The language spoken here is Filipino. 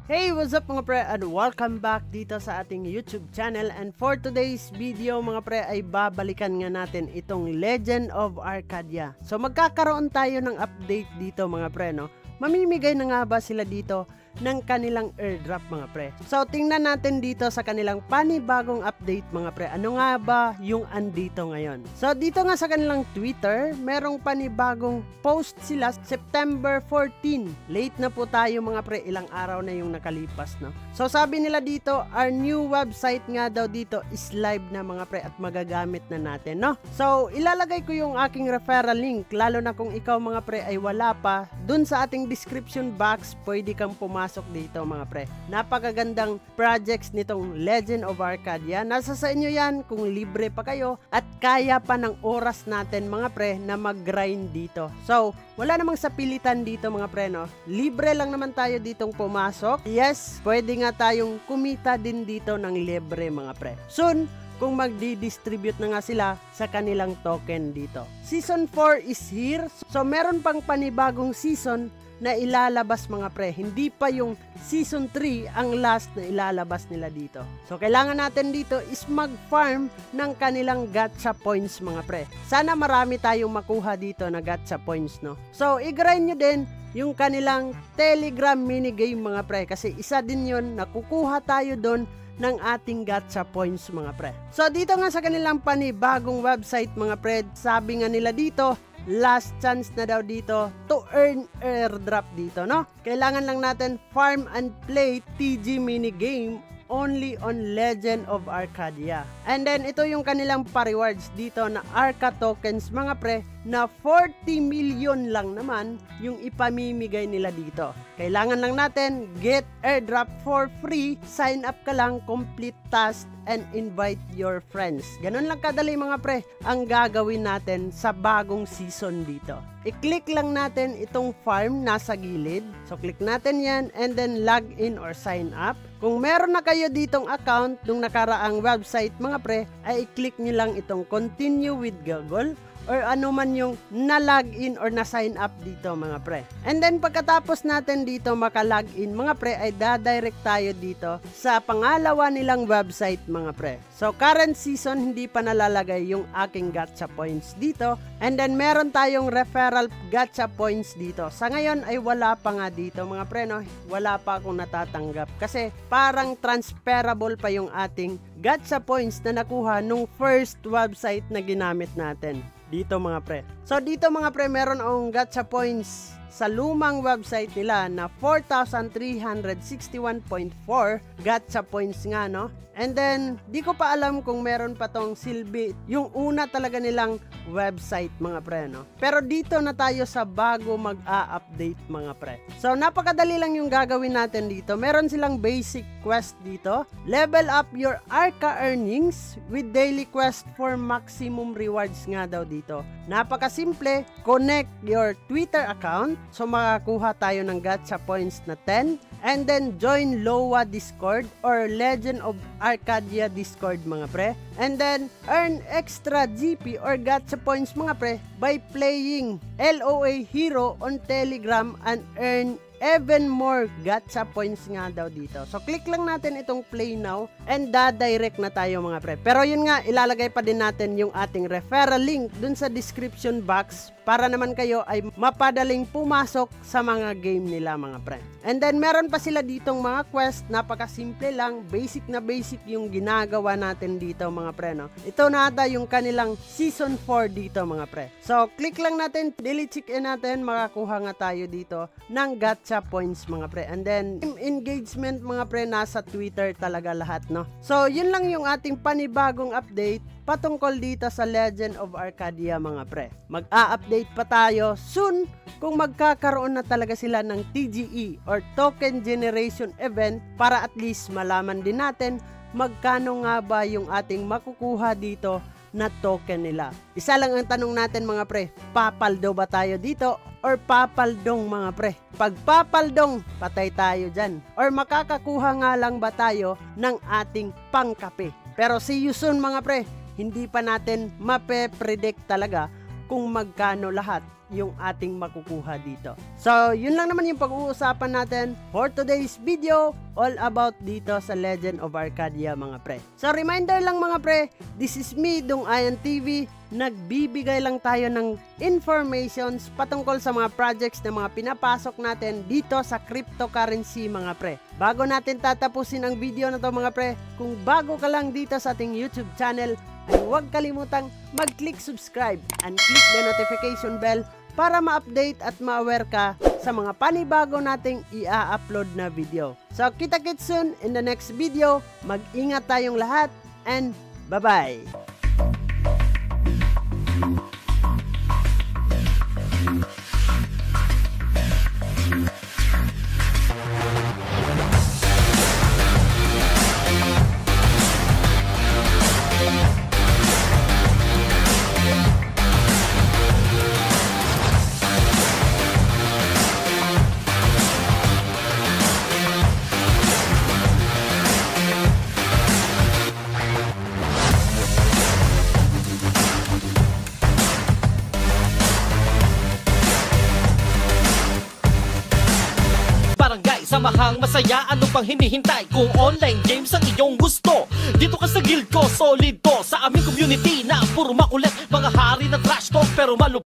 Hey, what's up mga pre, and welcome back dito sa ating YouTube channel. And for today's video mga pre ay babalikan nga natin itong Legend of Arcadia. So magkakaroon tayo ng update dito mga pre, no? Mamimigay na nga ba sila dito ng kanilang airdrop mga pre? So tingnan natin dito sa kanilang panibagong update mga pre, ano nga ba yung andito ngayon. So dito nga sa kanilang Twitter, merong panibagong post sila September 14. Late na po tayo mga pre, ilang araw na yung nakalipas, no? So sabi nila dito, our new website nga daw dito is live na mga pre at magagamit na natin, no? So ilalagay ko yung aking referral link, lalo na kung ikaw mga pre ay wala pa, dun sa ating description box pwede kang pumasok dito mga pre. Napakagandang projects nitong Legend of Arcadia. Nasa sa inyo yan kung libre pa kayo at kaya pa ng oras natin mga pre na mag-grind dito. So wala namang sapilitan dito mga pre, no? Libre lang naman tayo ditong pumasok. Yes, pwede nga tayong kumita din dito ng libre mga pre. Soon kung magdi-distribute na nga sila sa kanilang token dito. Season 4 is here. So meron pang panibagong season na ilalabas mga pre. Hindi pa yung season 3 ang last na ilalabas nila dito. So kailangan natin dito is mag-farm ng kanilang gacha points mga pre. Sana marami tayong makuha dito na gacha points, no? So i-grind nyo din yung kanilang Telegram minigame mga pre. Kasi isa din yun, nakukuha tayo doon ng ating gacha points mga pre. So dito nga sa kanilang panibagong website mga pre, sabi nga nila dito, last chance na daw dito to earn airdrop dito, no? Kailangan lang natin farm and play TG minigame only on Legend of Arcadia. And then ito yung kanilang pa-rewards dito na Arca tokens mga pre, na 40 million lang naman yung ipamimigay nila dito. Kailangan lang natin get airdrop for free, sign up ka lang, complete task, and invite your friends. Ganun lang kadali mga pre ang gagawin natin sa bagong season dito. I-click lang natin itong farm nasa gilid. So click natin yan and then log in or sign up. Kung meron na kayo ditong account nung nakaraang website mga pre, ay i-click nyo lang itong continue with Google or ano man yung na-login or na-sign up dito mga pre. And then pagkatapos natin dito maka-login mga pre, ay dadirect tayo dito sa pangalawa nilang website mga pre. So current season hindi pa nalalagay yung aking gacha points dito. And then meron tayong referral gacha points dito. Sa ngayon ay wala pa nga dito mga pre, no? Wala pa akong natatanggap kasi parang transferable pa yung ating gacha points na nakuha nung first website na ginamit natin dito mga pre. So dito mga pre, meron akong gacha points sa lumang website nila na 4,361.4 gacha points nga, no? And then di ko pa alam kung meron pa tong silbi yung una talaga nilang website mga pre, no? Pero dito na tayo sa bago mag-a-update mga pre. So napakadali lang yung gagawin natin dito. Meron silang basic quest dito. Level up your Arca earnings with daily quest for maximum rewards nga daw dito. Napakasimple. Connect your Twitter account. So makakuha tayo ng gacha points na 10. And then join LOA Discord or Legend of Arcadia Discord mga pre. And then earn extra GP or gacha points mga pre by playing LOA Hero on Telegram and earn even more gacha points nga daw dito. So click lang natin itong play now and dadirect na tayo mga pre. Pero yun nga, ilalagay pa din natin yung ating referral link dun sa description box para naman kayo ay mapadaling pumasok sa mga game nila mga pre. And then meron pa sila ditong mga quest, napakasimple lang, basic na basic yung ginagawa natin dito mga pre, no? Ito na ata yung kanilang season 4 dito mga pre. So click lang natin, delete check in natin, makakuha nga tayo dito ng gacha points mga pre. And then engagement mga pre, nasa Twitter talaga lahat, no? So yun lang yung ating panibagong update patungkol dito sa Legend of Arcadia mga pre. Mag-a-update pa tayo soon kung magkakaroon na talaga sila ng TGE or Token Generation Event para at least malaman din natin magkano nga ba yung ating makukuha dito na token nila. Isa lang ang tanong natin mga pre, papaldo ba tayo dito or papaldong mga pre? Pag papaldong, patay tayo dyan. Or makakakuha nga lang ba tayo ng ating pangkape? Pero see you soon mga pre, hindi pa natin mape-predict talaga kung magkano lahat yung ating makukuha dito. So, yun lang naman yung pag-uusapan natin for today's video, all about dito sa Legend of Arcadia mga pre. So, reminder lang mga pre, this is me, Dung Ayan TV. Nagbibigay lang tayo ng informations patungkol sa mga projects na mga pinapasok natin dito sa cryptocurrency mga pre. Bago natin tatapusin ang video na to mga pre, kung bago ka lang dito sa ating YouTube channel, ay huwag kalimutang mag-click subscribe and click the notification bell para ma-update at ma-aware ka sa mga panibago nating i-upload na video. So, kita-kits soon in the next video. Mag-ingat tayong lahat and bye-bye! Samahang masaya, ano pang hinihintay? Kung online games ang iyong gusto, dito ka sa guild ko, solid to. Sa aming community na puro makulit, mga hari na trash talk pero malupit.